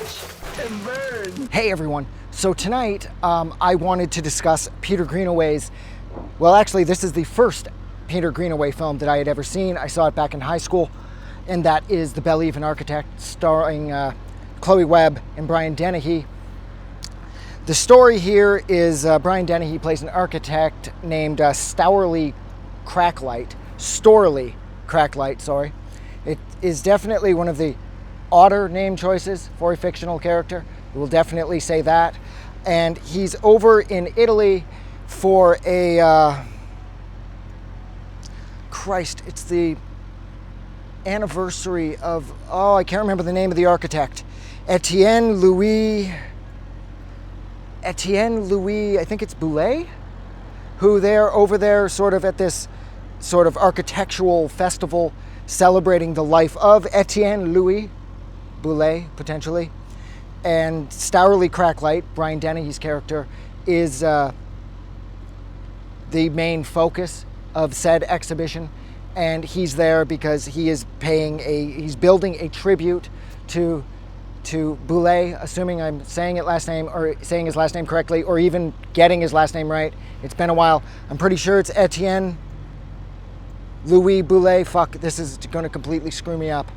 Watch and burn. Hey everyone, so tonight I wanted to discuss Peter Greenaway's, well actually this is the first Peter Greenaway film that I had ever seen. I saw it back in high school, and that is The Belly of an Architect, starring Chloe Webb and Brian Dennehy. The story here is Brian Dennehy plays an architect named Storley Cracklight. It is definitely one of the odder name choices for a fictional character. We'll definitely say that. And he's over in Italy for a it's the anniversary of, I can't remember the name of the architect. Etienne Louis, I think it's Boulay, who they're over there sort of at this sort of architectural festival celebrating the life of Etienne Louis Boulay, potentially. And Storley Cracklight, Brian Dennehy's character, is the main focus of said exhibition. And he's there because he is he's building a tribute to Boulay, assuming I'm saying his last name correctly, or even getting his last name right. It's been a while. I'm pretty sure it's Etienne Louis Boulay. Fuck, this is going to completely screw me up.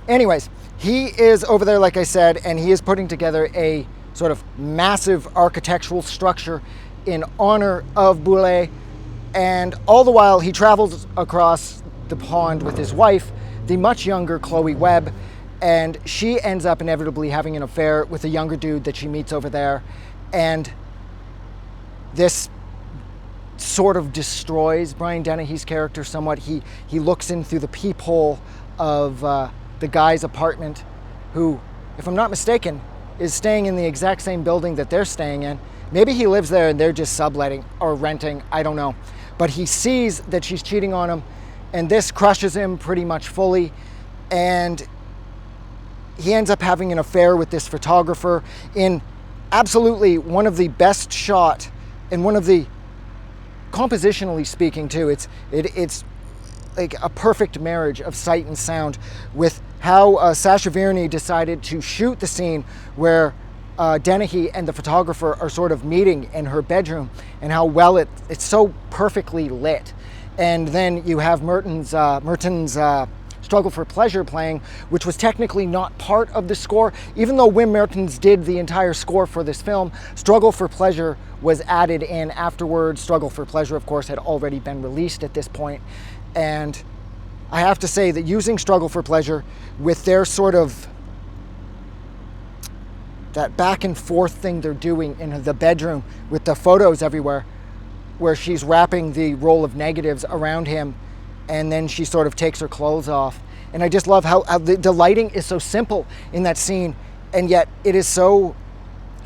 Anyways, he is over there, like I said, and he is putting together a sort of massive architectural structure in honor of Boulay. And all the while, he travels across the pond with his wife, the much younger Chloe Webb, and she ends up inevitably having an affair with a younger dude that she meets over there. And this sort of destroys Brian Dennehy's character somewhat. He looks in through the peephole of the guy's apartment, who, if I'm not mistaken, is staying in the exact same building that they're staying in. Maybe he lives there and they're just subletting or renting, I don't know. But he sees that she's cheating on him, and this crushes him pretty much fully. And he ends up having an affair with this photographer in absolutely one of the best shot, and one of the, compositionally speaking too, it's like a perfect marriage of sight and sound, with how Sacha Virney decided to shoot the scene where Dennehy and the photographer are sort of meeting in her bedroom, and how well it's so perfectly lit. And then you have Merton's Struggle for Pleasure playing, which was technically not part of the score. Even though Wim Mertens did the entire score for this film, Struggle for Pleasure was added in afterwards. Struggle for Pleasure, of course, had already been released at this point. And I have to say that using Struggle for Pleasure with their sort of that back and forth thing they're doing in the bedroom with the photos everywhere, where she's wrapping the roll of negatives around him, and then she sort of takes her clothes off. And I just love how the lighting is so simple in that scene, and yet it is so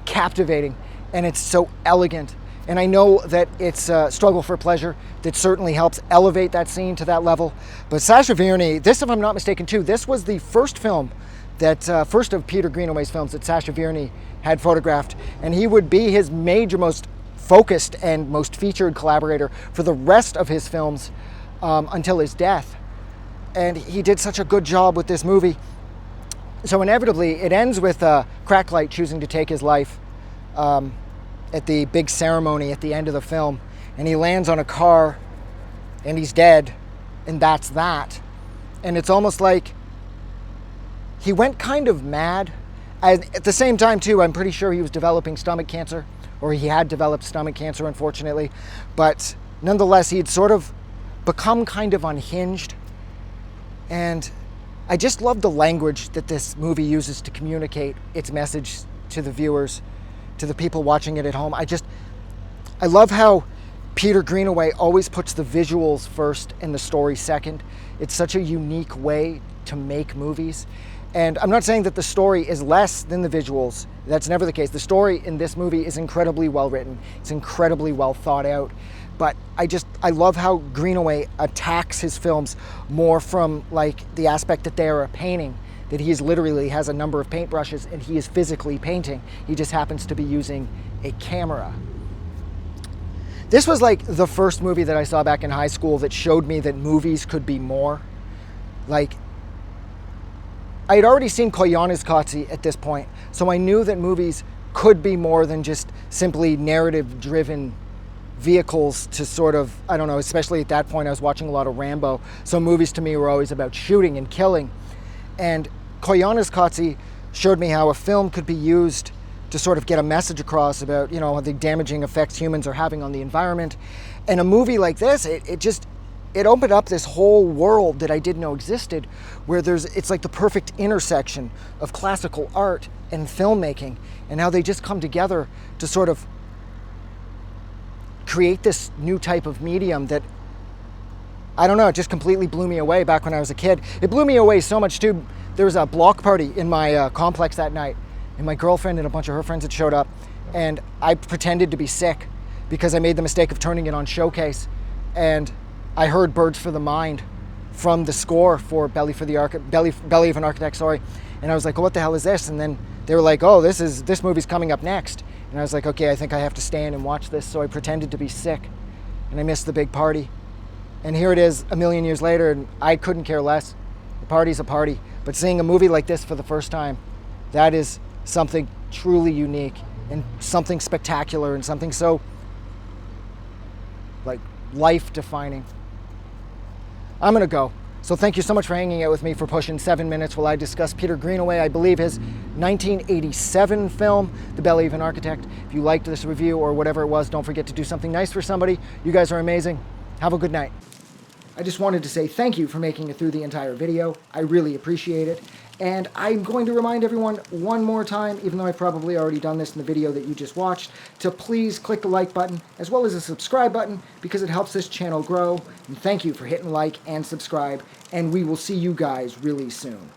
captivating, and it's so elegant. And I know that it's Struggle for Pleasure that certainly helps elevate that scene to that level. But Sacha Virney, this, if I'm not mistaken too, this was the first film that, first of Peter Greenaway's films that Sacha Virney had photographed. And he would be his most focused and most featured collaborator for the rest of his films until his death. And he did such a good job with this movie. So inevitably, it ends with Cracklight choosing to take his life at the big ceremony at the end of the film. And he lands on a car, and he's dead, and that's that. And it's almost like he went kind of mad. At the same time, too, I'm pretty sure he was developing stomach cancer, or he had developed stomach cancer, unfortunately. But nonetheless, he had sort of become kind of unhinged. And I just love the language that this movie uses to communicate its message to the viewers, to the people watching it at home. I love how Peter Greenaway always puts the visuals first and the story second. It's such a unique way to make movies. And I'm not saying that the story is less than the visuals. That's never the case. The story in this movie is incredibly well written. It's incredibly well thought out. But I love how Greenaway attacks his films more from like the aspect that they are a painting, that he literally has a number of paintbrushes and he is physically painting. He just happens to be using a camera. This was like the first movie that I saw back in high school that showed me that movies could be more. Like, I had already seen Koyaanisqatsi at this point, so I knew that movies could be more than just simply narrative-driven vehicles to sort of, I don't know, especially at that point I was watching a lot of Rambo, so movies to me were always about shooting and killing. And Koyaanisqatsi showed me how a film could be used to sort of get a message across about, you know, the damaging effects humans are having on the environment. And a movie like this, it opened up this whole world that I didn't know existed, where it's like the perfect intersection of classical art and filmmaking, and how they just come together to sort of create this new type of medium that, I don't know, it just completely blew me away back when I was a kid. It blew me away so much too. There was a block party in my complex that night, and my girlfriend and a bunch of her friends had showed up, and I pretended to be sick because I made the mistake of turning it on Showcase, and I heard Birds for the Mind from the score for Belly of an Architect, sorry. And I was like, oh, what the hell is this? And then they were like, oh, this movie's coming up next. And I was like, okay, I think I have to stand and watch this. So I pretended to be sick, and I missed the big party. And here it is a million years later, and I couldn't care less. The party's a party. But seeing a movie like this for the first time, that is something truly unique and something spectacular and something so, like, life-defining. I'm gonna go. So thank you so much for hanging out with me for pushing 7 minutes while I discuss Peter Greenaway, I believe his 1987 film, The Belly of an Architect. If you liked this review or whatever it was, don't forget to do something nice for somebody. You guys are amazing. Have a good night. I just wanted to say thank you for making it through the entire video. I really appreciate it. And I'm going to remind everyone one more time, even though I've probably already done this in the video that you just watched, to please click the like button as well as the subscribe button, because it helps this channel grow. And thank you for hitting like and subscribe, and we will see you guys really soon.